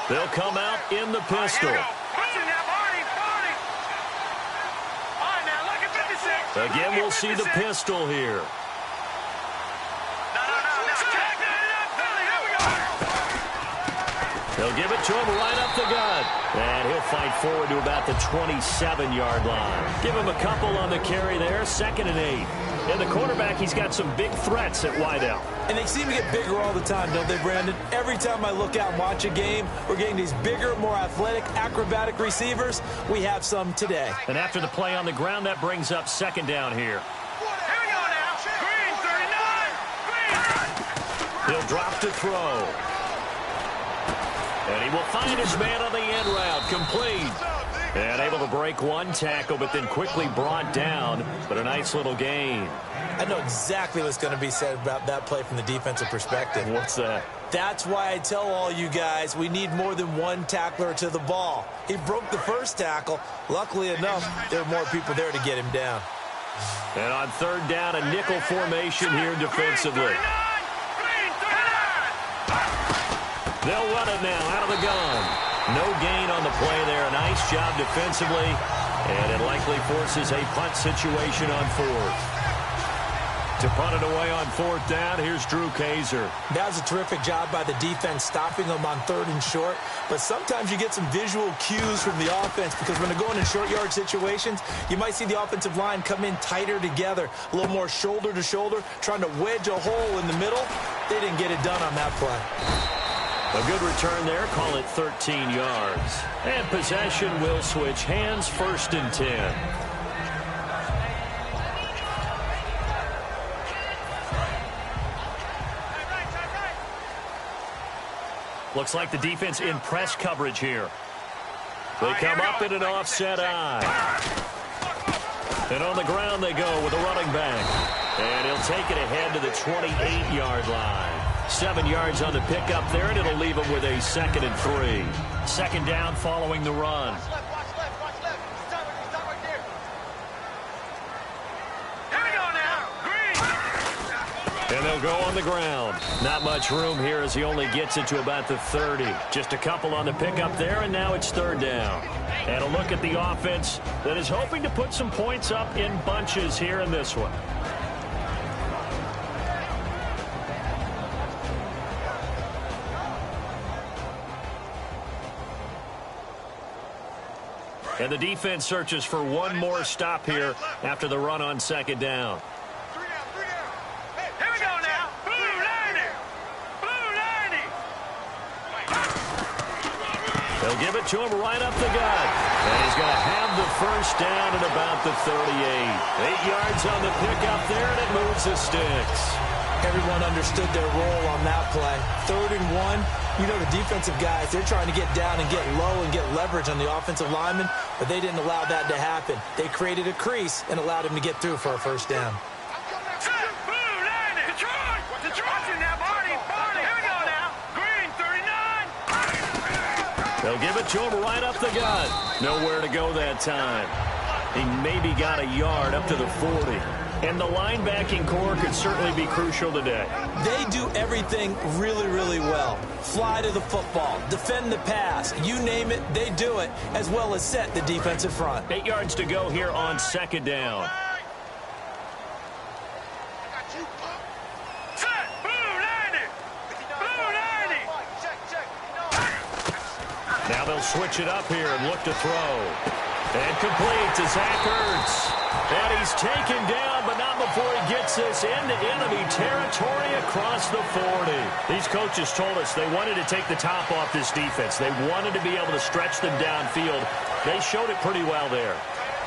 They'll come out in the pistol. Again, we'll see the pistol here. They'll give it to him right up the gut. And he'll fight forward to about the 27-yard line. Give him a couple on the carry there, 2nd and 8. And the quarterback, he's got some big threats at wideout. And they seem to get bigger all the time, don't they, Brandon? Every time I look out and watch a game, we're getting these bigger, more athletic, acrobatic receivers. We have some today. And after the play on the ground, that brings up 2nd down here. Here we go now. Green, 39. Green. He'll drop to throw. And he will find his man on the end route, complete. And able to break one tackle, but then quickly brought down. But a nice little gain. I know exactly what's going to be said about that play from the defensive perspective. What's that? That's why I tell all you guys we need more than one tackler to the ball. He broke the first tackle. Luckily enough, there were more people there to get him down. And on 3rd down, a nickel formation here defensively. They'll run it now out of the gun. No gain on the play there. A nice job defensively. And it likely forces a punt situation on 4th. To punt it away on 4th down, here's Drew Kaiser. That was a terrific job by the defense stopping them on 3rd and short. But sometimes you get some visual cues from the offense because when they're going in short yard situations, you might see the offensive line come in tighter together, a little more shoulder to shoulder, trying to wedge a hole in the middle. They didn't get it done on that play. A good return there. Call it 13 yards. And possession will switch hands, 1st and 10. Looks like the defense in press coverage here. They come up in an offset eye. And on the ground they go with a running back. And he'll take it ahead to the 28-yard line. 7 yards on the pickup there, and it'll leave him with a 2nd and 3. 2nd down following the run. Watch left. Stop right there. Here we go now. Green. And they'll go on the ground. Not much room here as he only gets it to about the 30. Just a couple on the pickup there, and now it's 3rd down. And a look at the offense that is hoping to put some points up in bunches here in this one. And the defense searches for one more stop here after the run on 2nd down. Hey, here we go now. Blue 90. They'll give it to him right up the gut. And he's going to have the 1st down at about the 38. 8 yards on the pickup there, and it moves the sticks. Everyone understood their role on that play. 3rd and 1. You know the defensive guys, they're trying to get down and get low and get leverage on the offensive lineman, but they didn't allow that to happen. They created a crease and allowed him to get through for a 1st down. They'll give it to him right up the gut. Nowhere to go that time. He maybe got a yard up to the 40. And the linebacking core could certainly be crucial today. They do everything really, really well. Fly to the football, defend the pass, you name it, they do it, as well as set the defensive front. 8 yards to go here on 2nd down. Now they'll switch it up here and look to throw. And complete to Zach Ertz. And he's taken down, but not before he gets this into enemy territory across the 40. These coaches told us they wanted to take the top off this defense. They wanted to be able to stretch them downfield. They showed it pretty well there.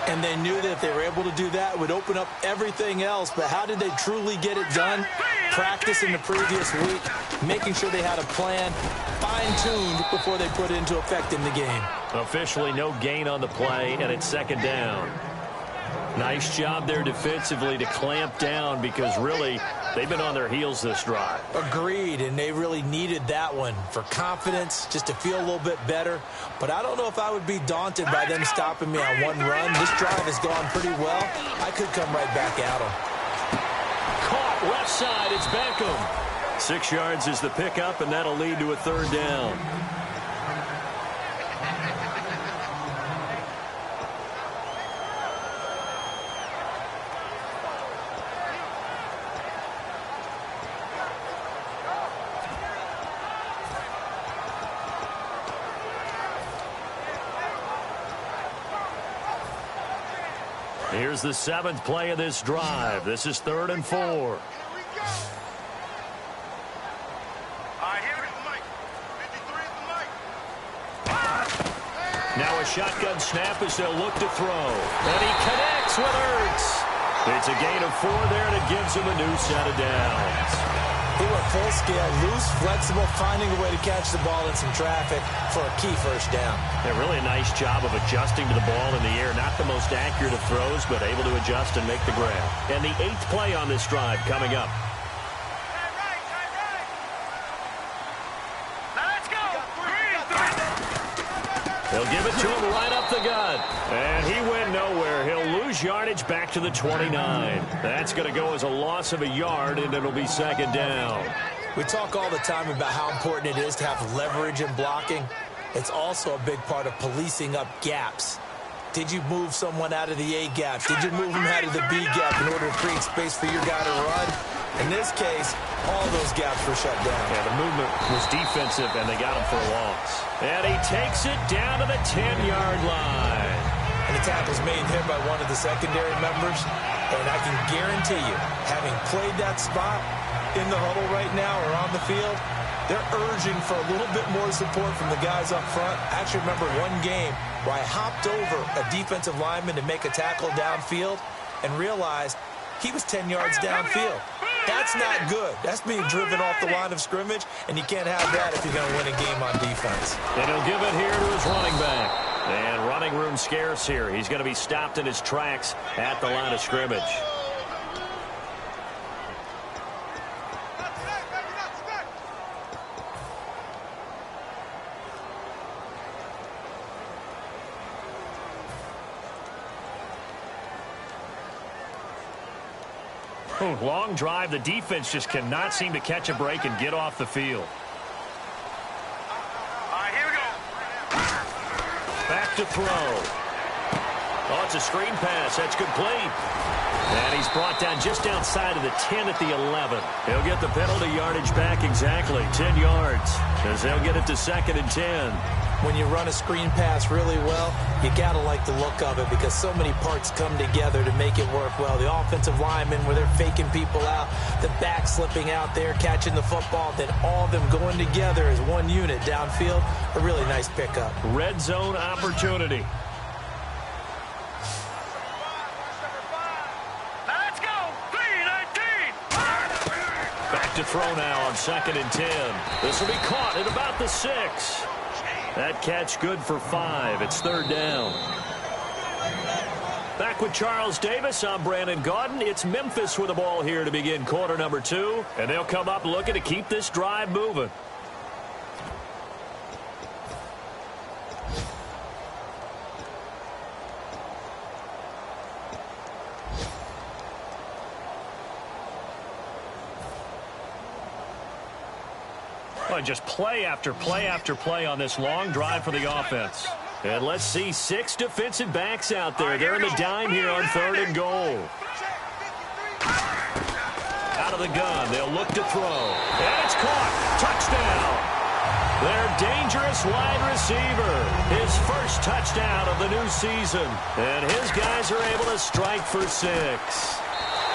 And they knew that if they were able to do that, it would open up everything else. But how did they truly get it done? Practice in the previous week, making sure they had a plan, fine-tuned before they put it into effect in the game. Officially no gain on the play, and it's 2nd down. Nice job there defensively to clamp down because really they've been on their heels this drive. Agreed, and they really needed that one for confidence, just to feel a little bit better. But I don't know if I would be daunted by them stopping me on one run. This drive has gone pretty well. I could come right back at them. Caught left side, it's Beckham. 6 yards is the pickup, and that'll lead to a 3rd down. Here's the 7th play of this drive. This is 3rd and 4. All right, here is the mic. 53 is the mic. Now a shotgun snap as they'll look to throw. And he connects with Ertz. It's a gain of 4 there, and it gives him a new set of downs. They were full scale, loose, flexible, finding a way to catch the ball in some traffic for a key first down. Yeah, really a nice job of adjusting to the ball in the air. Not the most accurate of throws, but able to adjust and make the grab. And the 8th play on this drive coming up. They'll give it to him right up the gut. And he went nowhere. He'll lose yardage back to the 29. That's going to go as a loss of a yard, and it'll be 2nd down. We talk all the time about how important it is to have leverage in blocking. It's also a big part of policing up gaps. Did you move someone out of the A gap? Did you move him out of the B gap in order to create space for your guy to run? In this case, all those gaps were shut down. Yeah, the movement was defensive, and they got him for a loss. And he takes it down to the 10-yard line. And the tackle's made here by one of the secondary members. And I can guarantee you, having played that spot in the huddle right now or on the field, they're urging for a little bit more support from the guys up front. I actually remember one game where I hopped over a defensive lineman to make a tackle downfield and realized he was 10 yards downfield. That's not good. That's being driven off the line of scrimmage, and you can't have that if you're going to win a game on defense. And he'll give it here to his running back. And running room scarce here. He's going to be stopped in his tracks at the line of scrimmage. Long drive. The defense just cannot seem to catch a break and get off the field. All right, here we go. Back to throw. Oh, it's a screen pass. That's complete. And he's brought down just outside of the 10 at the 11. He'll get the penalty yardage back exactly, 10 yards, as they'll get it to 2nd and 10. When you run a screen pass really well, you got to like the look of it because so many parts come together to make it work well. The offensive linemen, where they're faking people out, the back slipping out there, catching the football, then all of them going together as one unit downfield. A really nice pickup. Red zone opportunity. Let's go. 3-19. Back to throw now on 2nd and 10. This will be caught at about the 6. That catch good for 5. It's 3rd down. Back with Charles Davis, I'm Brandon Gaudin. It's Memphis with the ball here to begin quarter number 2. And they'll come up looking to keep this drive moving. Well, just play after play after play on this long drive for the offense. And let's see, 6 defensive backs out there. They're in the dime here on 3rd and goal. Out of the gun, they'll look to throw. And it's caught. Touchdown. Their dangerous wide receiver. His first touchdown of the new season. And his guys are able to strike for 6.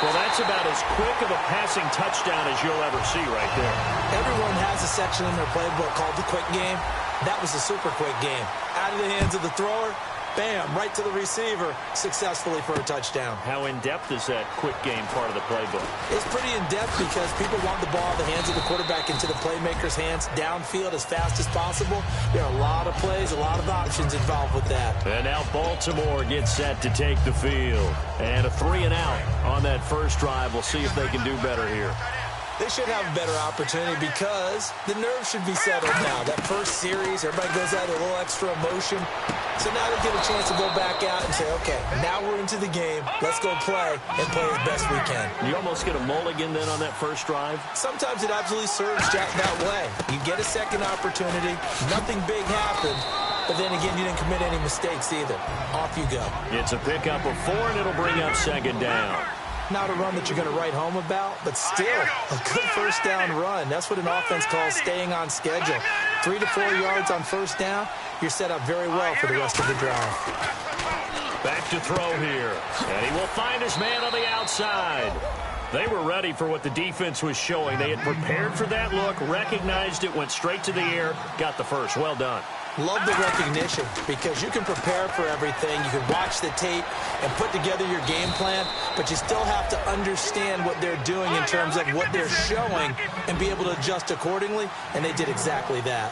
Well, that's about as quick of a passing touchdown as you'll ever see right there. Everyone has a section in their playbook called the quick game. That was a super quick game. Out of the hands of the thrower, bam, right to the receiver, successfully for a touchdown. How in-depth is that quick game part of the playbook? It's pretty in-depth because people want the ball in the hands of the quarterback into the playmaker's hands downfield as fast as possible. There are a lot of plays, a lot of options involved with that. And now Baltimore gets set to take the field. And a 3-and-out on that first drive. We'll see if they can do better here. They should have a better opportunity because the nerves should be settled now. That first series, everybody goes out with a little extra emotion. So now they get a chance to go back out and say, okay, now we're into the game. Let's go play and play as best we can. You almost get a mulligan then on that first drive? Sometimes it absolutely serves Jack that way. You get a second opportunity. Nothing big happened. But then again, you didn't commit any mistakes either. Off you go. It's a pickup of 4, and it'll bring up 2nd down. Not a run that you're going to write home about, but still a good first down run. That's what an offense calls staying on schedule. 3 to 4 yards on first down, you're set up very well for the rest of the drive. Back to throw here. And he will find his man on the outside. They were ready for what the defense was showing. They had prepared for that look, recognized it, went straight to the air, got the first. Well done. Love the recognition because you can prepare for everything. You can watch the tape and put together your game plan, but you still have to understand what they're doing in terms of what they're showing and be able to adjust accordingly, and they did exactly that.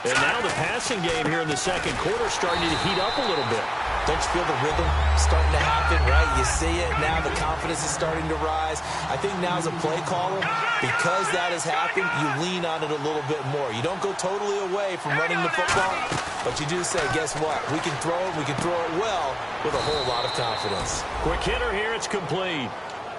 And now the passing game here in the second quarter starting to heat up a little bit. Don't you feel the rhythm starting to happen, right? You see it now. The confidence is starting to rise. I think now as a play caller, because that has happened, you lean on it a little bit more. You don't go totally away from running the football, but you do say, guess what? We can throw it. We can throw it well with a whole lot of confidence. Quick hitter here. It's complete.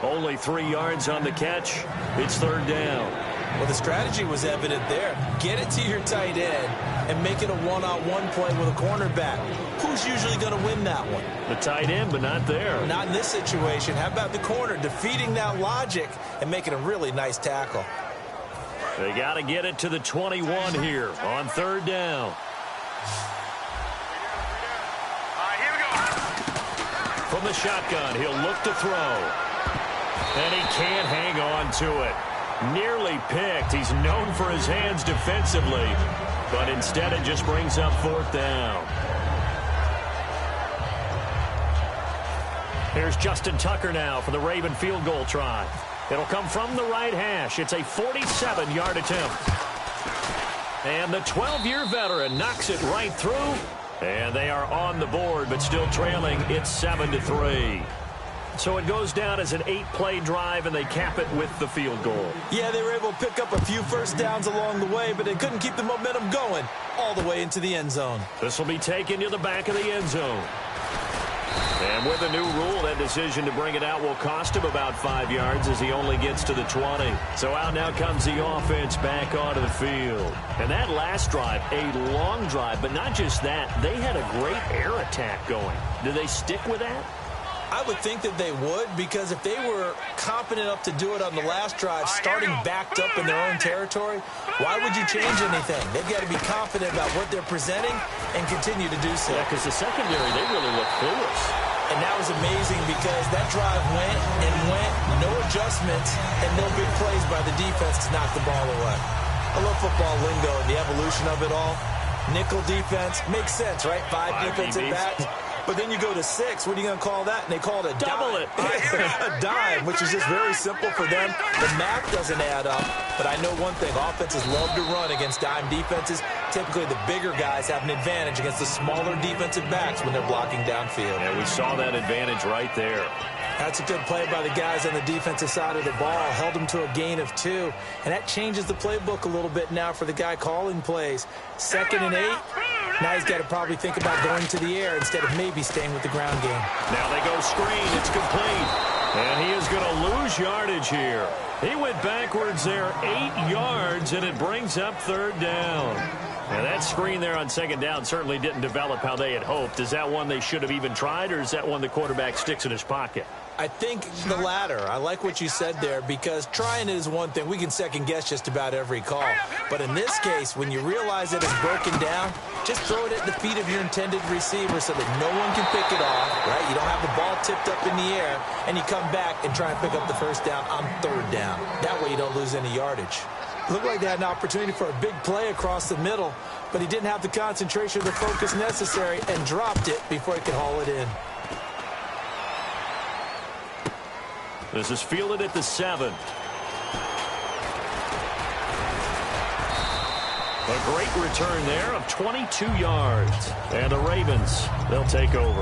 Only 3 yards on the catch. It's third down. Well, the strategy was evident there. Get it to your tight end and make it a one-on-one play with a cornerback. Who's usually going to win that one? The tight end, but not there. Not in this situation. How about the corner defeating that logic and making a really nice tackle? They got to get it to the 21 here on third down. Here we go. From the shotgun, he'll look to throw. And he can't hang on to it. Nearly picked. He's known for his hands defensively, but instead it just brings up fourth down. Here's Justin Tucker now for the Raven field goal try. It'll come from the right hash. It's a 47-yard attempt. And the 12-year veteran knocks it right through. And they are on the board, but still trailing. It's 7-3. So it goes down as an 8-play drive, and they cap it with the field goal. Yeah, they were able to pick up a few first downs along the way, but they couldn't keep the momentum going all the way into the end zone. This will be taken to the back of the end zone. And with a new rule, that decision to bring it out will cost him about 5 yards as he only gets to the 20. So out now comes the offense back onto the field. And that last drive, a long drive, but not just that. They had a great air attack going. Do they stick with that? I would think that they would, because if they were competent enough to do it on the last drive, starting backed up in their own territory, why would you change anything? They've got to be confident about what they're presenting and continue to do so. Yeah, because the secondary, they really look clueless. And that was amazing because that drive went and went, no adjustments, and no big plays by the defense to knock the ball away. I love football lingo and the evolution of it all. Nickel defense makes sense, right? Five defensive backs. But then you go to 6. What are you going to call that? And they call it a double dime. it. A dime, which is just very simple for them. The math doesn't add up. But I know one thing. Offenses love to run against dime defenses. Typically, the bigger guys have an advantage against the smaller defensive backs when they're blocking downfield. And we saw that advantage right there. That's a good play by the guys on the defensive side of the ball. Held them to a gain of 2. And that changes the playbook a little bit now for the guy calling plays. 2nd and 8. Now he's got to probably think about going to the air instead of maybe staying with the ground game. Now they go screen. It's complete. And he is going to lose yardage here. He went backwards there 8 yards, and it brings up third down. Now that screen there on second down certainly didn't develop how they had hoped. Is that one they should have even tried, or is that one the quarterback sticks in his pocket? I think the latter. I like what you said there, because trying it is one thing. We can second-guess just about every call. But in this case, when you realize that it's broken down, just throw it at the feet of your intended receiver so that no one can pick it off, right? You don't have the ball tipped up in the air, and you come back and try and pick up the first down on third down. That way you don't lose any yardage. Looked like they had an opportunity for a big play across the middle, but he didn't have the concentration or the focus necessary and dropped it before he could haul it in. This is fielded at the 7. A great return there of 22 yards. And the Ravens, they'll take over.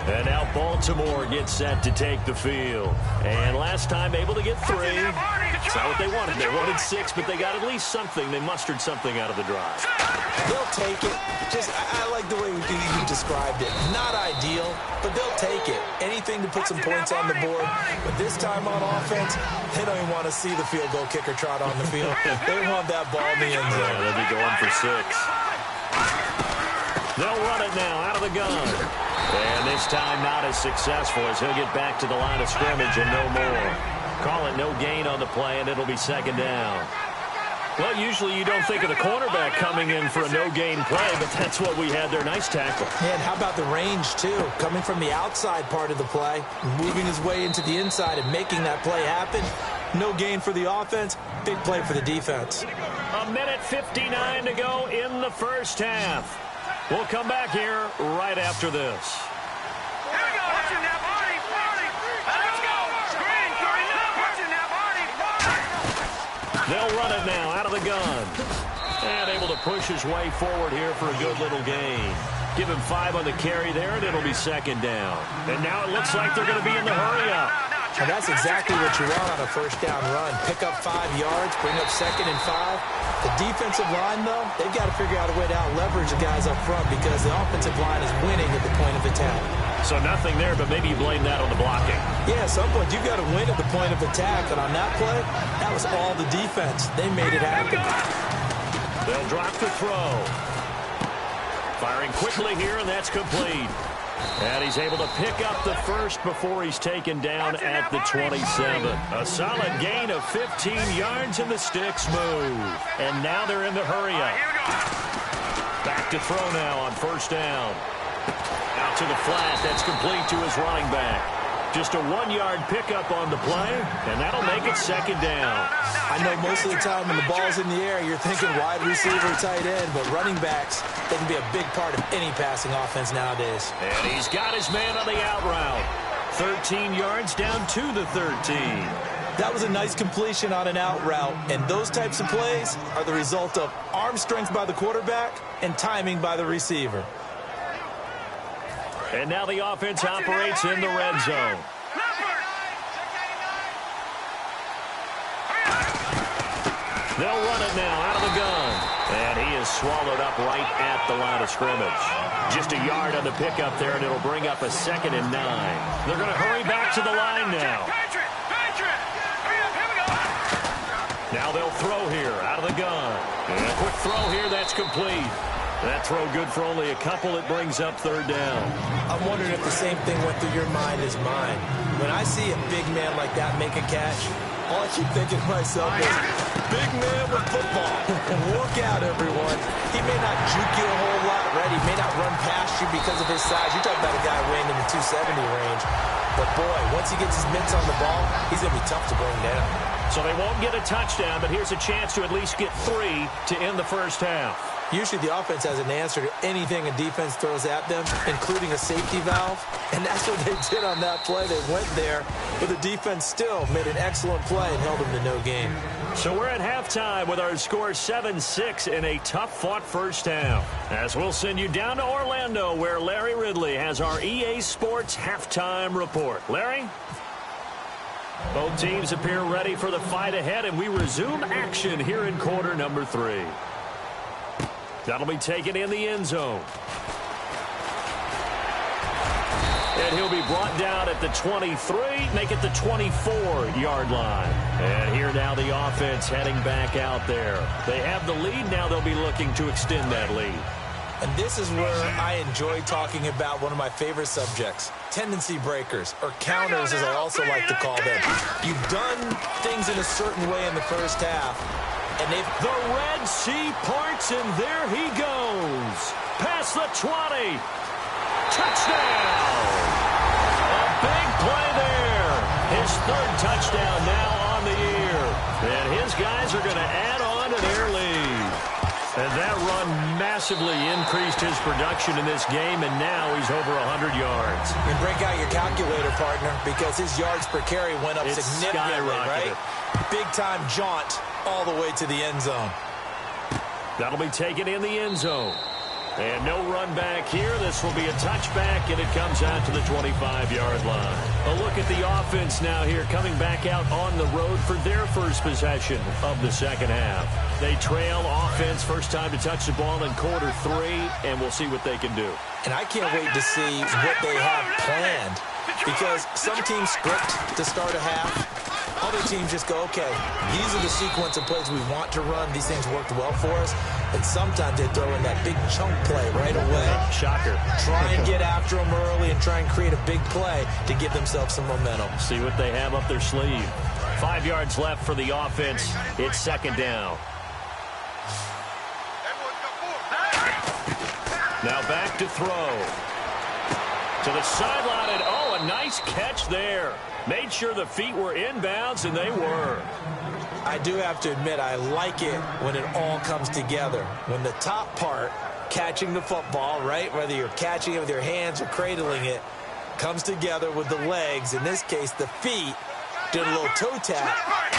And now Baltimore gets set to take the field. And last time able to get 3. It's not what they wanted. They wanted 6, but they got at least something. They mustered something out of the drive. They'll take it. I like the way you described it. Not ideal, but they'll take it. Anything to put some points on the board. But this time on offense, they don't even want to see the field goal kicker trot on the field. They want that ball in the end zone. Yeah, they'll be going for 6. They'll run it now out of the gun. And this time not as successful as he'll get back to the line of scrimmage and no more. Call it no gain on the play, and it'll be second down. Well, usually you don't think of the cornerback coming in for a no-gain play, but that's what we had there. Nice tackle. And how about the range, too? Coming from the outside part of the play, moving his way into the inside and making that play happen. No gain for the offense, big play for the defense. A minute 59 to go in the first half. We'll come back here right after this. Here we go. Watching that body. Let's go. Screen. Watching that body. They'll run it now out of the gun. And able to push his way forward here for a good little gain. Give him 5 on the carry there, and it'll be second down. And now it looks like they're going to be in the hurry-up. And that's exactly what you want on a first down run. Pick up 5 yards, bring up 2nd and 5. The defensive line, though, they've got to figure out a way to out-leverage the guys up front because the offensive line is winning at the point of attack. So nothing there, but maybe you blame that on the blocking. Yeah, at some point, you've got to win at the point of attack. And on that play, that was all the defense. They made it happen. They'll drop the throw. Firing quickly here, and that's complete. And he's able to pick up the first before he's taken down at the 27. A solid gain of 15 yards, and the sticks move. And now they're in the hurry-up. Back to throw now on first down. Out to the flat. That's complete to his running back. Just a 1-yard pickup on the play, and that'll make it second down. I know most of the time when the ball's in the air, you're thinking wide receiver, tight end, but running backs, they can be a big part of any passing offense nowadays. And he's got his man on the out route. 13 yards down to the 13. That was a nice completion on an out route, and those types of plays are the result of arm strength by the quarterback and timing by the receiver. And now the offense operates in the red zone. They'll run it now out of the gun. And he is swallowed up right at the line of scrimmage. Just a yard on the pickup there, and it'll bring up a 2nd and 9. They're going to hurry back to the line now. Now they'll throw here out of the gun. And a quick throw here, that's complete. That throw good for only a couple. It brings up 3rd down. I'm wondering if the same thing went through your mind as mine. When I see a big man like that make a catch, all I keep thinking to myself is, big man with football. Look out, everyone. He may not juke you a whole lot, right? He may not run past you because of his size. You're talking about a guy weighing in the 270 range. But, boy, once he gets his mitts on the ball, he's going to be tough to bring down. So they won't get a touchdown, but here's a chance to at least get 3 to end the first half. Usually the offense has an answer to anything a defense throws at them, including a safety valve. And that's what they did on that play. They went there, but the defense still made an excellent play and held them to no gain. So we're at halftime with our score 7-6 in a tough-fought first half. As we'll send you down to Orlando, where Larry Ridley has our EA Sports halftime report. Larry? Both teams appear ready for the fight ahead, and we resume action here in quarter number 3. That'll be taken in the end zone. And he'll be brought down at the 23, make it the 24-yard line. And here now the offense heading back out there. They have the lead. Now they'll be looking to extend that lead. And this is where I enjoy talking about one of my favorite subjects, tendency breakers, or counters as I also like to call them. You've done things in a certain way in the first half, and the Red Sea parts, and there he goes. Past the 20. Touchdown. A big play there. His 3rd touchdown now on the year. And his guys are going to add on to their lead. And that run massively increased his production in this game, and now he's over 100 yards. And break out your calculator, partner, because his yards per carry went up significantly, right? Big-time jaunt all the way to the end zone. That'll be taken in the end zone. And no run back here. This will be a touchback, and it comes out to the 25-yard line. A look at the offense now here, coming back out on the road for their first possession of the second half. They trail offense, first time to touch the ball in quarter 3, and we'll see what they can do. And I can't wait to see what they have planned, because some teams script to start a half. Other teams just go, okay, these are the sequence of plays we want to run. These things worked well for us. And sometimes they throw in that big chunk play right away. Shocker. Try and get after them early and try and create a big play to give themselves some momentum. See what they have up their sleeve. 5 yards left for the offense. It's second down. Now back to throw. To the sideline, and oh, a nice catch there. Made sure the feet were inbounds, and they were. I do have to admit, I like it when it all comes together. When the top part, catching the football, right, whether you're catching it with your hands or cradling it, comes together with the legs, in this case the feet, did a little toe tap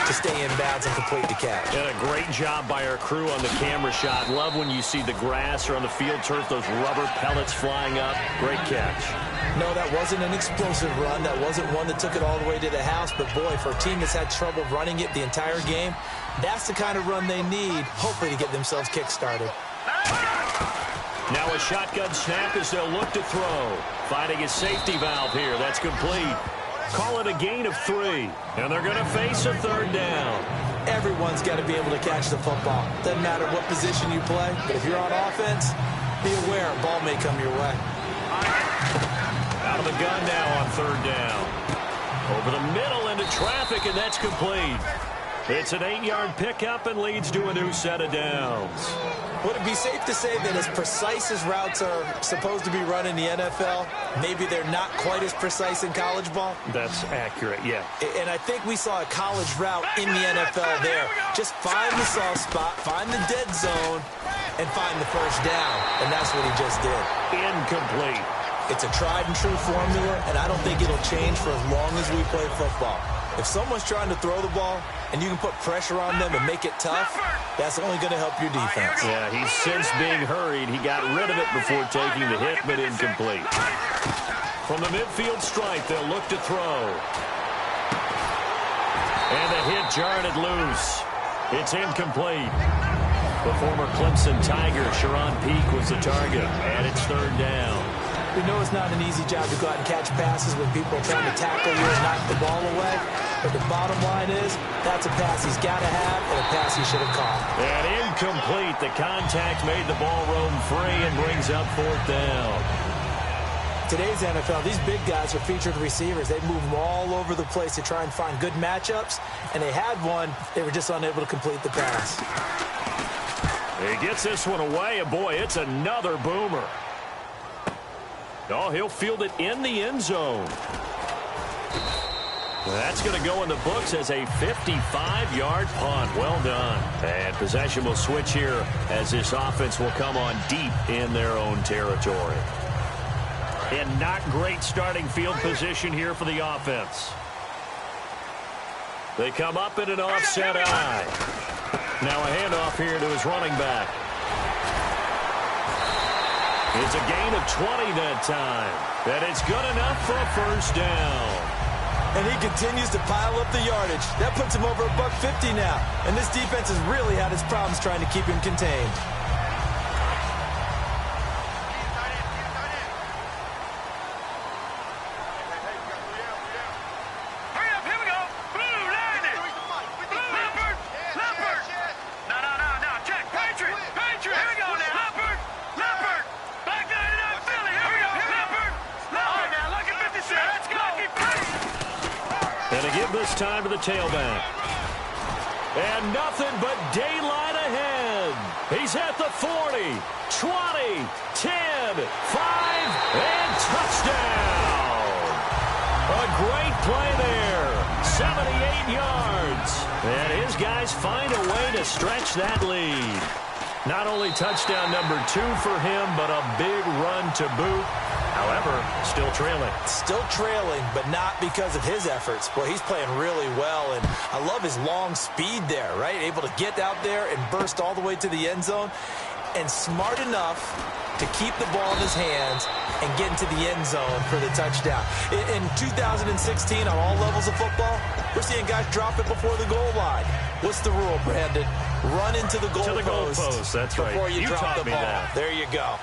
to stay in bounds and complete the catch. And a great job by our crew on the camera shot. Love when you see the grass or on the field turf, those rubber pellets flying up. Great catch. No, that wasn't an explosive run. That wasn't one that took it all the way to the house. But, boy, for a team that's had trouble running it the entire game, that's the kind of run they need, hopefully, to get themselves kick-started. Now a shotgun snap as they'll look to throw. Finding a safety valve here. That's complete. Call it a gain of 3. And they're going to face a third down. Everyone's got to be able to catch the football. Doesn't matter what position you play, but if you're on offense, be aware a ball may come your way. Out of the gun now on third down. Over the middle into traffic, and that's complete. It's an 8-yard pickup and leads to a new set of downs. Would it be safe to say that as precise as routes are supposed to be run in the NFL, maybe they're not quite as precise in college ball? That's accurate, yeah. And I think we saw a college route in the NFL there. Just find the soft spot, find the dead zone, and find the first down. And that's what he just did. Incomplete. It's a tried-and-true formula, and I don't think it'll change for as long as we play football. If someone's trying to throw the ball and you can put pressure on them and make it tough, that's only going to help your defense. Yeah, he's since being hurried. He got rid of it before taking the hit, but incomplete. From the midfield stripe, they'll look to throw. And the hit jarred it loose. It's incomplete. The former Clemson Tiger, Sharon Peak, was the target, and it's third down. We know it's not an easy job to go out and catch passes when people are trying to tackle you and knock the ball away. But the bottom line is, that's a pass he's got to have and a pass he should have caught. And incomplete. The contact made the ball roam free and brings up fourth down. Today's NFL, these big guys are featured receivers. They move them all over the place to try and find good matchups. And they had one. They were just unable to complete the pass. He gets this one away, and boy, it's another boomer. Oh, he'll field it in the end zone. That's going to go in the books as a 55-yard punt. Well done. And possession will switch here as this offense will come on deep in their own territory. And not great starting field position here for the offense. They come up in an offset eye. Now a handoff here to his running back. It's a gain of 20 that time. And it's good enough for a first down. And he continues to pile up the yardage. That puts him over $150 now. And this defense has really had its problems trying to keep him contained. Time to the tailback. And nothing but daylight ahead. He's at the 40, 20, 10, 5, and touchdown. A great play there. 78 yards. And his guys find a way to stretch that lead. Not only touchdown number 2 for him, but a big run to boot. However, still trailing. Still trailing, but not because of his efforts. Boy, he's playing really well, and I love his long speed there, right? Able to get out there and burst all the way to the end zone, and smart enough to keep the ball in his hands and get into the end zone for the touchdown. In 2016, on all levels of football, we're seeing guys drop it before the goal line. What's the rule, Brandon? Run into the goalpost. That's right. Before you drop the ball. That. There you go.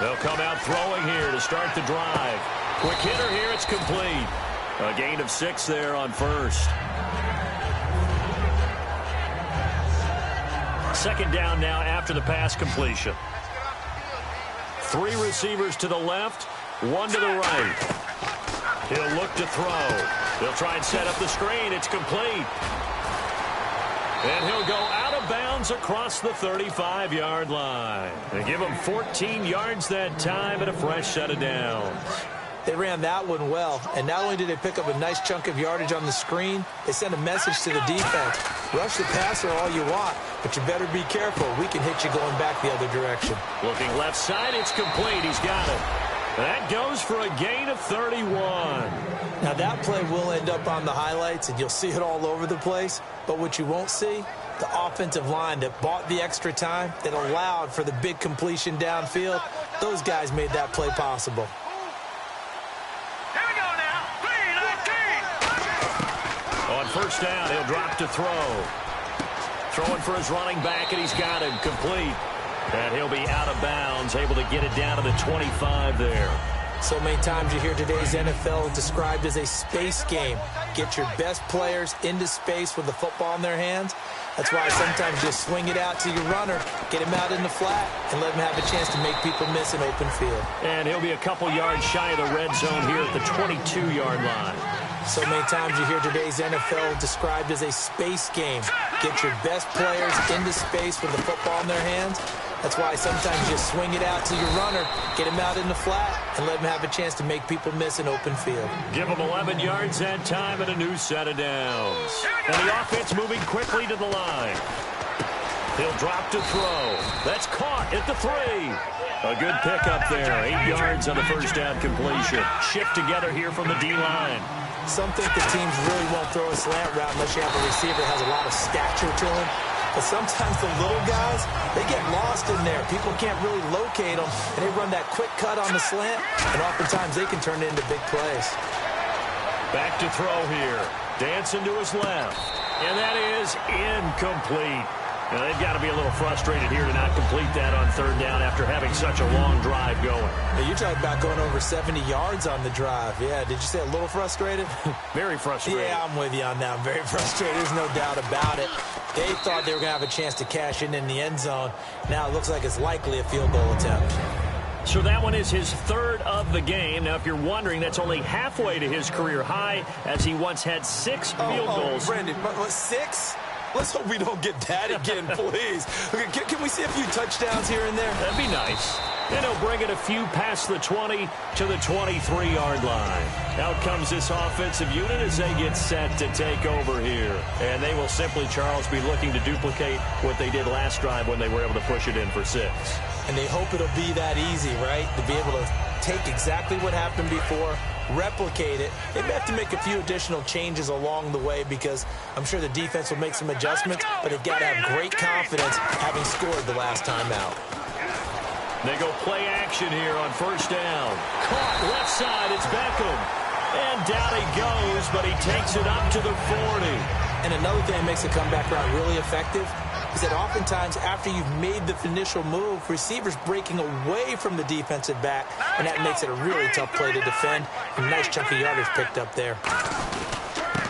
They'll come out throwing here to start the drive. Quick hitter here, it's complete. A gain of 6 there on first. Second down now after the pass completion. 3 receivers to the left, 1 to the right. He'll look to throw. He'll try and set up the screen. It's complete. And he'll go out of of bounds across the 35-yard line. They give him 14 yards that time and a fresh set of downs. They ran that one well, and not only did they pick up a nice chunk of yardage on the screen, they sent a message to the defense. Rush the passer all you want, but you better be careful. We can hit you going back the other direction. Looking left side, it's complete. He's got it. That goes for a gain of 31. Now, that play will end up on the highlights, and you'll see it all over the place. But what you won't see, the offensive line that bought the extra time, that allowed for the big completion downfield, those guys made that play possible. Here we go now. 3-19. On first down, he'll drop to throw. Throwing for his running back, and he's got him complete. And he'll be out of bounds, able to get it down to the 25 there. So many times you hear today's NFL described as a space game. Get your best players into space with the football in their hands. That's why sometimes you just swing it out to your runner, get him out in the flat, and let him have a chance to make people miss an open field. And he'll be a couple yards shy of the red zone here at the 22-yard line. So many times you hear today's NFL described as a space game. Get your best players into space with the football in their hands. That's why sometimes you just swing it out to your runner, get him out in the flat, and let him have a chance to make people miss an open field. Give him 11 yards that time and a new set of downs. And the offense moving quickly to the line. He'll drop to throw. That's caught at the 3. A good pickup there. 8 yards on the first down completion. Shift together here from the D-line. Some think the teams really won't throw a slant route unless you have a receiver that has a lot of stature to him. But sometimes the little guys, they get lost in there. People can't really locate them, and they run that quick cut on the slant, and oftentimes they can turn it into big plays. Back to throw here. Dancing to his left. And that is incomplete. Now, they've got to be a little frustrated here to not complete that on third down after having such a long drive going. Now, you're talking about going over 70 yards on the drive. Yeah, did you say a little frustrated? Very frustrated. Yeah, I'm with you on that. I'm very frustrated. There's no doubt about it. They thought they were going to have a chance to cash in the end zone. Now it looks like it's likely a field goal attempt. So that one is his third of the game. Now, if you're wondering, that's only halfway to his career high, as he once had 6 field goals. Brendan, what, 6? Let's hope we don't get that again, please. Okay, can we see a few touchdowns here and there? That'd be nice. And he'll bring it a few past the 20 to the 23-yard line. Out comes this offensive unit as they get set to take over here. And they will simply, Charles, be looking to duplicate what they did last drive when they were able to push it in for 6. And they hope it'll be that easy, right? To be able to take exactly what happened before, replicate it. They may have to make a few additional changes along the way because I'm sure the defense will make some adjustments, but they've got to have great confidence having scored the last time out. They go play action here on first down. Caught left side, it's Beckham. And down he goes, but he takes it up to the 40. And another thing that makes the comeback route really effective is that oftentimes after you've made the initial move, receivers breaking away from the defensive back, and that makes it a really tough play to defend. A nice chunk of yardage picked up there.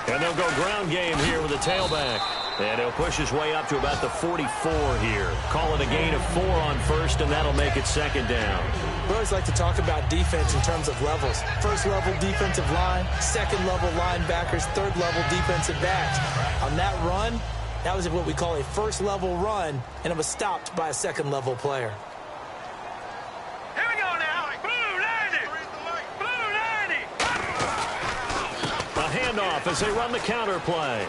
And they'll go ground game here with the tailback. And he'll push his way up to about the 44 here. Call it a gain of 4 on first, and that'll make it second down. We always like to talk about defense in terms of levels. First level defensive line, second level linebackers, third level defensive backs. On that run, that was what we call a first level run, and it was stopped by a second level player. Here we go now. Blue 90. Blue 90. A handoff as they run the counter play.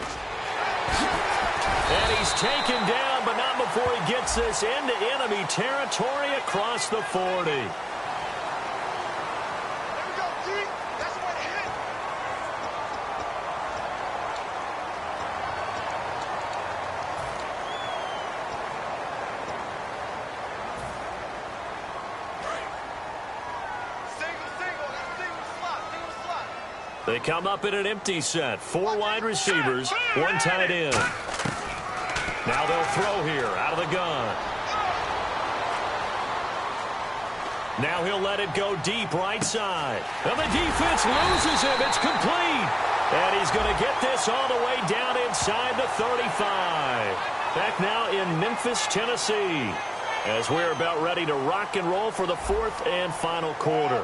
And he's taken down, but not before he gets this into enemy territory across the 40. They come up in an empty set. 4 wide receivers, 1 tight end. Now they'll throw here out of the gun. Now he'll let it go deep right side. And the defense loses him. It's complete. And he's going to get this all the way down inside the 35. Back now in Memphis, Tennessee, as we're about ready to rock and roll for the 4th and final quarter.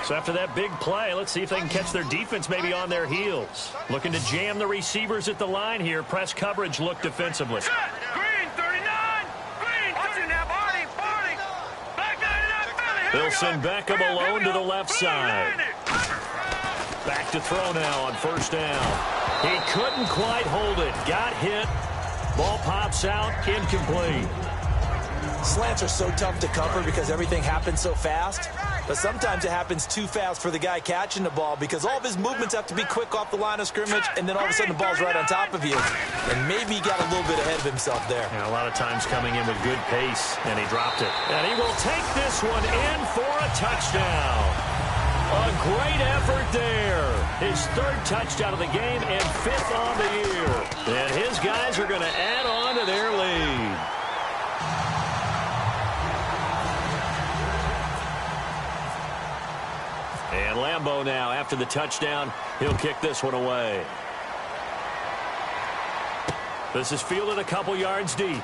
So after that big play, let's see if they can catch their defense maybe on their heels. Looking to jam the receivers at the line here. Press coverage look defensively. Set. Green, 39. Green, watching now, Barney, Barney. Back 99, Philly. Here They'll we send go. Beckham Here, alone here to we the go. left Blue side. landed. Back to throw now on first down. He couldn't quite hold it. Got hit. Ball pops out. Incomplete. Slants are so tough to cover because everything happens so fast. But sometimes it happens too fast for the guy catching the ball because all of his movements have to be quick off the line of scrimmage, and then all of a sudden the ball's right on top of you. And maybe he got a little bit ahead of himself there. Yeah, a lot of times coming in with good pace, and he dropped it. And he will take this one in for a touchdown. A great effort there. His third touchdown of the game and fifth on the year. And his guys are going to add on to their lead. And Lambeau now, after the touchdown, he'll kick this one away. This is fielded a couple yards deep.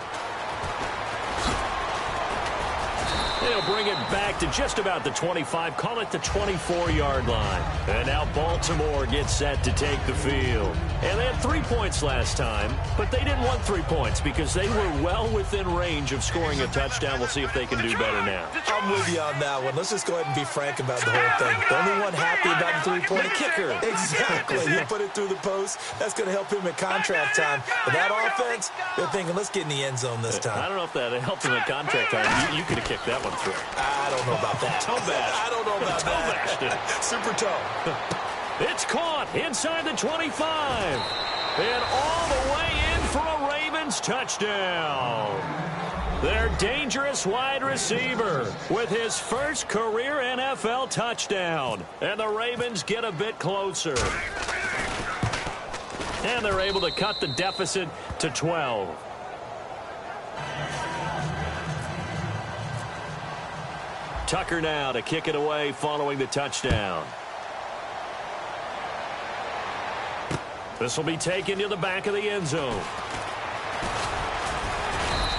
They'll bring it back to just about the 25, call it the 24-yard line. And now Baltimore gets set to take the field. And they had 3 points last time, but they didn't want 3 points because they were well within range of scoring a touchdown. We'll see if they can do better now. I'm with you on that one. Let's just go ahead and be frank about the whole thing. The only one happy about the three-point kicker. Exactly. He put it through the post. That's going to help him at contract time. But that offense, they're thinking, let's get in the end zone this time. I don't know if that helped him at contract time. You could have kicked that one through. I don't know about that. Toe bash. I don't know about Toe that. bashed it. Super toe. It's caught inside the 25. And all the way in for a Ravens touchdown. Their dangerous wide receiver with his first career NFL touchdown. And the Ravens get a bit closer. And they're able to cut the deficit to 12. Tucker now to kick it away following the touchdown. This will be taken to the back of the end zone.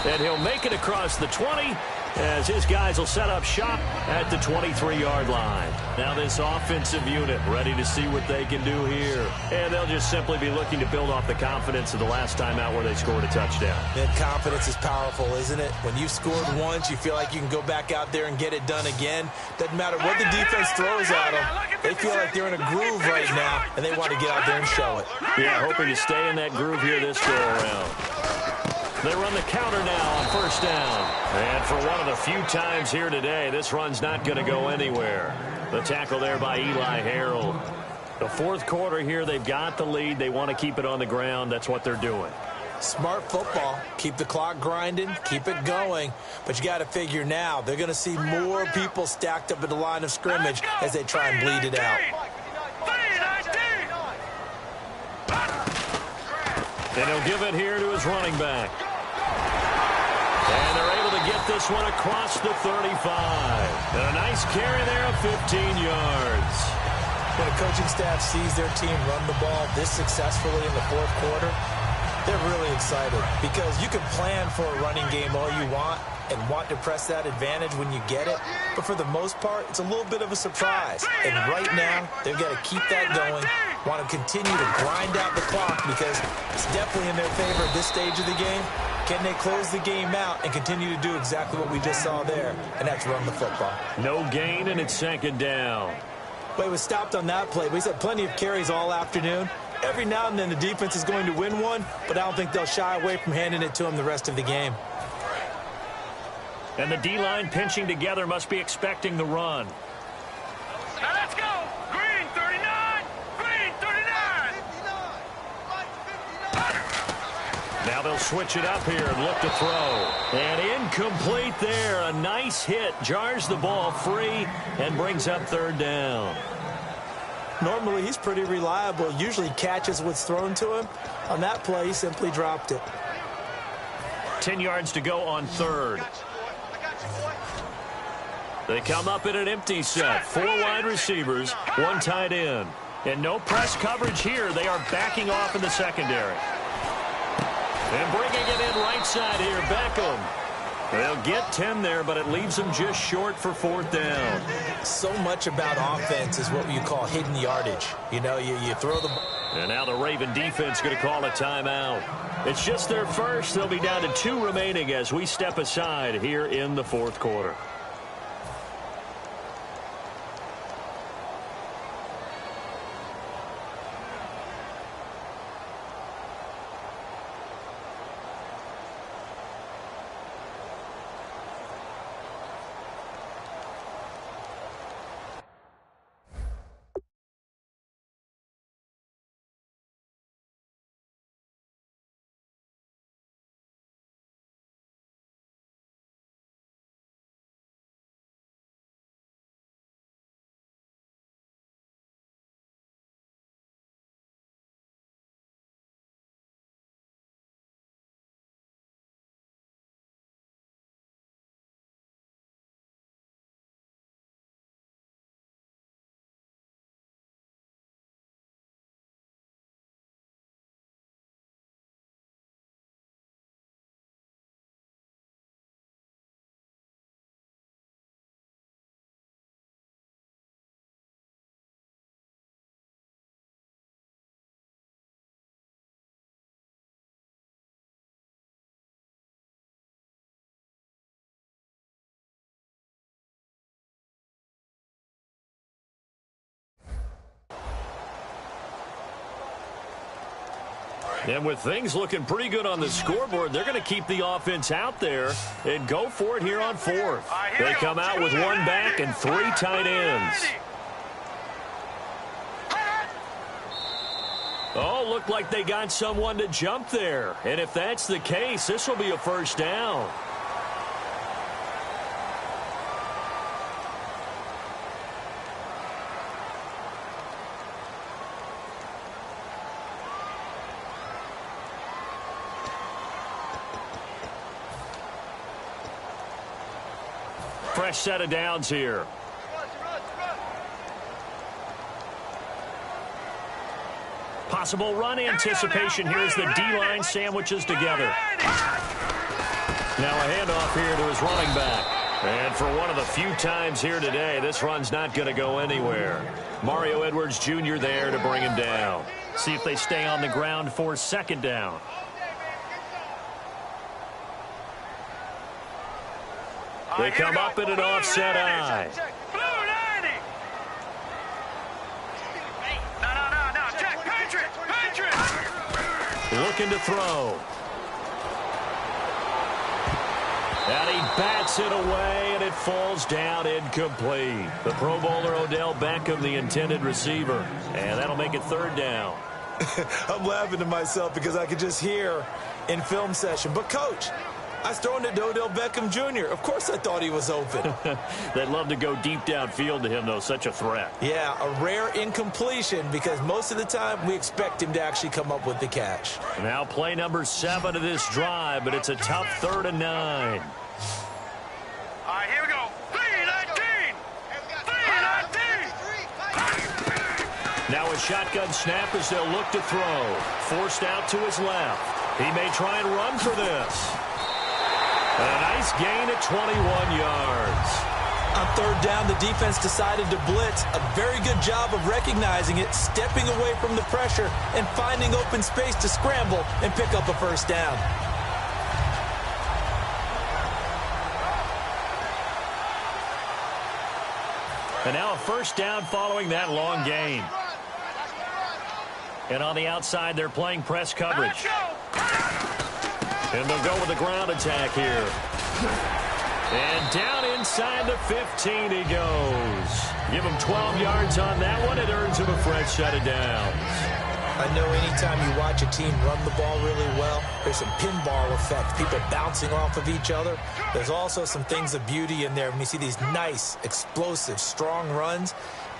And he'll make it across the 20 as his guys will set up shop at the 23-yard line. Now this offensive unit ready to see what they can do here. And they'll just simply be looking to build off the confidence of the last time out where they scored a touchdown. And confidence is powerful, isn't it? When you've scored once, you feel like you can go back out there and get it done again. Doesn't matter what the defense throws at them. They feel like they're in a groove right now, and they want to get out there and show it. Yeah, hoping to stay in that groove here this go-around. They run the counter now on first down. And for one of the few times here today, this run's not going to go anywhere. The tackle there by Eli Harold. The fourth quarter here, they've got the lead. They want to keep it on the ground. That's what they're doing. Smart football. Keep the clock grinding. Keep it going. But you got to figure now, they're going to see more people stacked up at the line of scrimmage as they try and bleed it out. And he'll give it here to his running back. And they're able to get this one across the 35. And a nice carry there of 15 yards. When a coaching staff sees their team run the ball this successfully in the fourth quarter, they're really excited because you can plan for a running game all you want and want to press that advantage when you get it. But for the most part, it's a little bit of a surprise. And right now, they've got to keep that going, want to continue to grind out the clock because it's definitely in their favor at this stage of the game. Can they close the game out and continue to do exactly what we just saw there, and that's run the football? No gain, and it's second down. Well, he was stopped on that play, but he's had plenty of carries all afternoon. Every now and then the defense is going to win one, but I don't think they'll shy away from handing it to him the rest of the game. And the D-line pinching together must be expecting the run. Now let's go. Green 39. Green 39. Now they'll switch it up here and look to throw. And incomplete there. A nice hit. Jars the ball free and brings up third down. Normally, he's pretty reliable. Usually catches what's thrown to him. On that play, he simply dropped it. 10 yards to go on third. They come up in an empty set. 4 wide receivers, 1 tight end. And no press coverage here. They are backing off in the secondary. And bringing it in right side here, Beckham. They'll get 10 there, but it leaves them just short for fourth down. So much about offense is what you call hidden yardage. You know, you throw the ball. And now the Raven defense going to call a timeout. It's just their first. They'll be down to 2 remaining as we step aside here in the fourth quarter. And with things looking pretty good on the scoreboard, they're going to keep the offense out there and go for it here on fourth. They come out with 1 back and 3 tight ends. Oh, looked like they got someone to jump there. And if that's the case, this will be a first down. Fresh set of downs here. Possible run anticipation here as the D-line sandwiches together. Now a handoff here to his running back. And for one of the few times here today, this run's not going to go anywhere. Mario Edwards Jr. there to bring him down. See if they stay on the ground for second down. They come up in an offset eye. Looking to throw. And he bats it away, and it falls down incomplete. The Pro Bowler Odell Beckham, the intended receiver. And that'll make it third down. I'm laughing to myself because I could just hear in film session. But, Coach, I was throwing it to Odell Beckham Jr. Of course I thought he was open. They'd love to go deep downfield to him, though. Such a threat. Yeah, a rare incompletion because most of the time we expect him to actually come up with the catch. Now play number 7 of this drive, but it's a tough 3rd and 9. All right, here we go. 3-19. 3-19. Now a shotgun snap as they'll look to throw. Forced out to his left. He may try and run for this. A nice gain at 21 yards. On 3rd down, the defense decided to blitz. A very good job of recognizing it, stepping away from the pressure, and finding open space to scramble and pick up a first down. And now a first down following that long gain. And on the outside, they're playing press coverage. And they'll go with the ground attack here. And down inside the 15 he goes. Give him 12 yards on that one. It earns him a fresh set of downs. I know anytime you watch a team run the ball really well, there's some pinball effect, people bouncing off of each other. There's also some things of beauty in there when you see these nice, explosive, strong runs.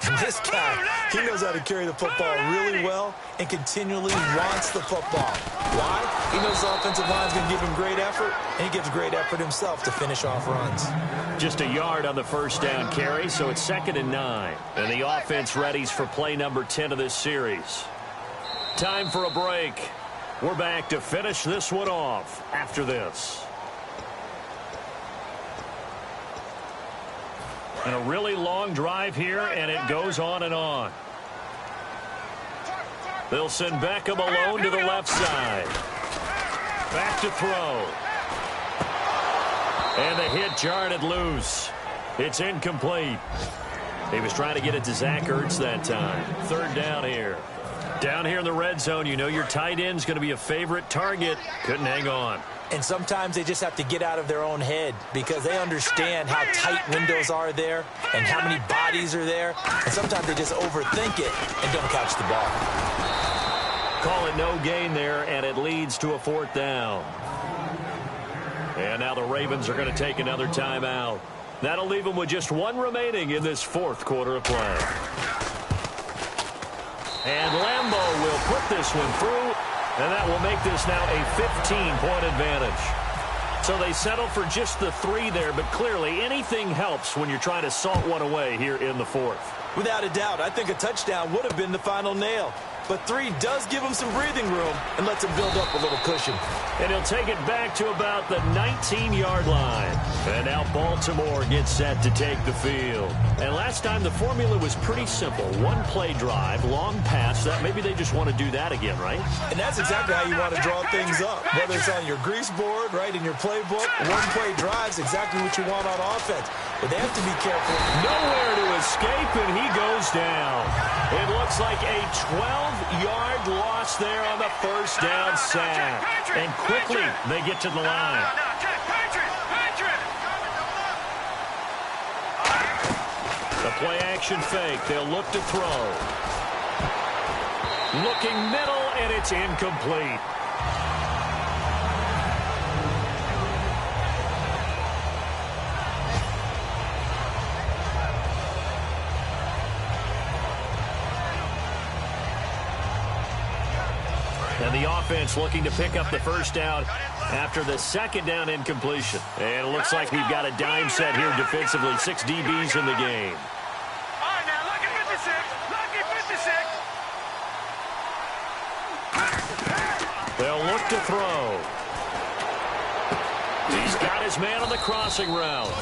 And this guy, he knows how to carry the football really well and continually wants the football. Why? He knows the offensive line's going to give him great effort, and he gives great effort himself to finish off runs. Just a yard on the first down carry, so it's 2nd and 9. And the offense readies for play number 10 of this series. Time for a break. We're back to finish this one off after this. And a really long drive here, and it goes on and on. They'll send Beckham alone to the left side. Back to throw. And the hit jarred it loose. It's incomplete. He was trying to get it to Zach Ertz that time. Third down here. Down here in the red zone, you know your tight end's going to be a favorite target. Couldn't hang on. And sometimes they just have to get out of their own head because they understand how tight windows are there and how many bodies are there. And sometimes they just overthink it and don't catch the ball. Call it no gain there, and it leads to a fourth down. And now the Ravens are going to take another timeout. That'll leave them with just one remaining in this fourth quarter of play. And Lambeau will put this one through, and that will make this now a 15-point advantage. So they settle for just the 3 there, but clearly anything helps when you're trying to salt one away here in the fourth. Without a doubt, I think a touchdown would have been the final nail. But 3 does give him some breathing room and lets him build up a little cushion. And he'll take it back to about the 19-yard line. And now Baltimore gets set to take the field. And last time the formula was pretty simple. One-play drive, long pass. That maybe they just want to do that again, right? And that's exactly how you want to draw things up. Whether it's on your grease board, right, in your playbook, one-play drive's exactly what you want on offense. But they have to be careful. Nowhere to escape, and he goes down. It looks like a 12-yard loss there on the first down sack. And quickly, they get to the line. The play-action fake. They'll look to throw. Looking middle, and it's incomplete. And the offense looking to pick up the first down after the second down incompletion. And it looks like we've got a dime set here defensively. 6 DBs in the game. All right, now, lucky 56. Lucky 56. They'll look to throw. He's got his man on the crossing route.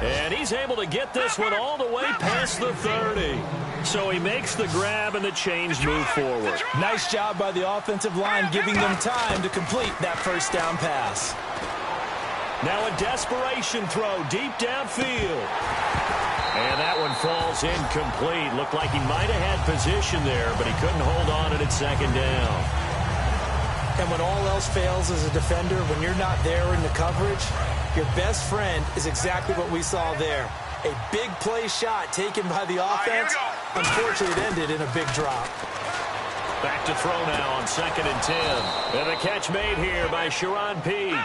And he's able to get this one all the way past the 30. So he makes the grab and the change move forward. Nice job by the offensive line giving them time to complete that first down pass. Now a desperation throw deep downfield. And that one falls incomplete. Looked like he might have had position there, but he couldn't hold on at its second down. And when all else fails as a defender, when you're not there in the coverage, your best friend is exactly what we saw there. A big play shot taken by the offense. Unfortunately, it ended in a big drop. Back to throw now on 2nd and 10. And the catch made here by Sharon Peak.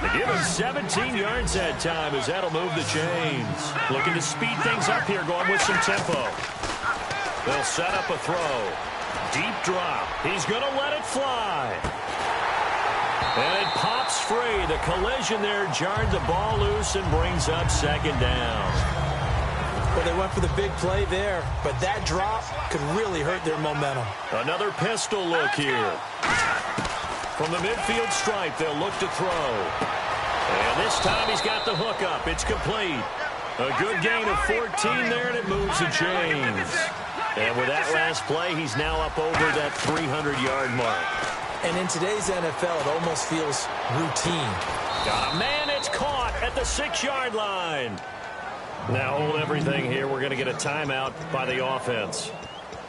They give him 17 yards that time as that'll move the chains. Looking to speed things up here, going with some tempo. They'll set up a throw. Deep drop. He's going to let it fly. And it pops free. The collision there jarred the ball loose and brings up 2nd down. Well, they went for the big play there, but that drop could really hurt their momentum. Another pistol look here. From the midfield stripe, they'll look to throw. And this time he's got the hook up. It's complete. A good gain of 14 there, and it moves the chains. And with that last play, he's now up over that 300-yard mark. And in today's NFL, it almost feels routine. Got a man, it's caught at the 6-yard line. Now hold everything here. We're going to get a timeout by the offense.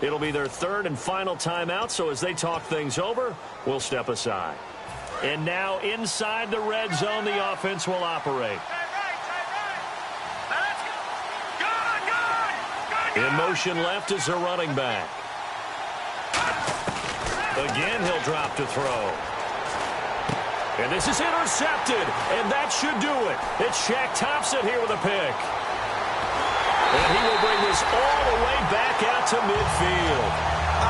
It'll be their 3rd and final timeout, so as they talk things over, we'll step aside. And now inside the red zone, the offense will operate. In motion left is the running back. Again, he'll drop to throw. And this is intercepted, and that should do it. It's Shaq Thompson here with a pick. And he will bring this all the way back out to midfield.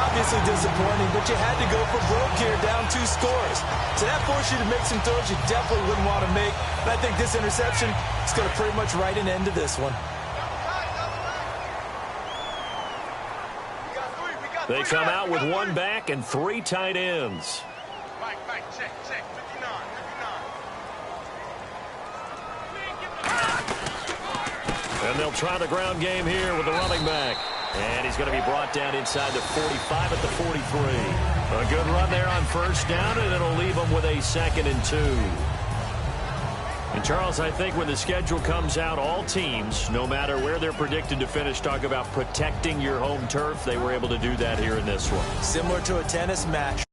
Obviously disappointing, but you had to go for broke here, down 2 scores. So that forced you to make some throws you definitely wouldn't want to make. And I think this interception is going to pretty much write an end to this one. They come out with 1 back and 3 tight ends. Check, 59. And And they'll try the ground game here with the running back. And he's going to be brought down inside the 45 at the 43. A good run there on first down, and it'll leave them with a 2nd and 2. And, Charles, I think when the schedule comes out, all teams, no matter where they're predicted to finish, talk about protecting your home turf. They were able to do that here in this one. Similar to a tennis match.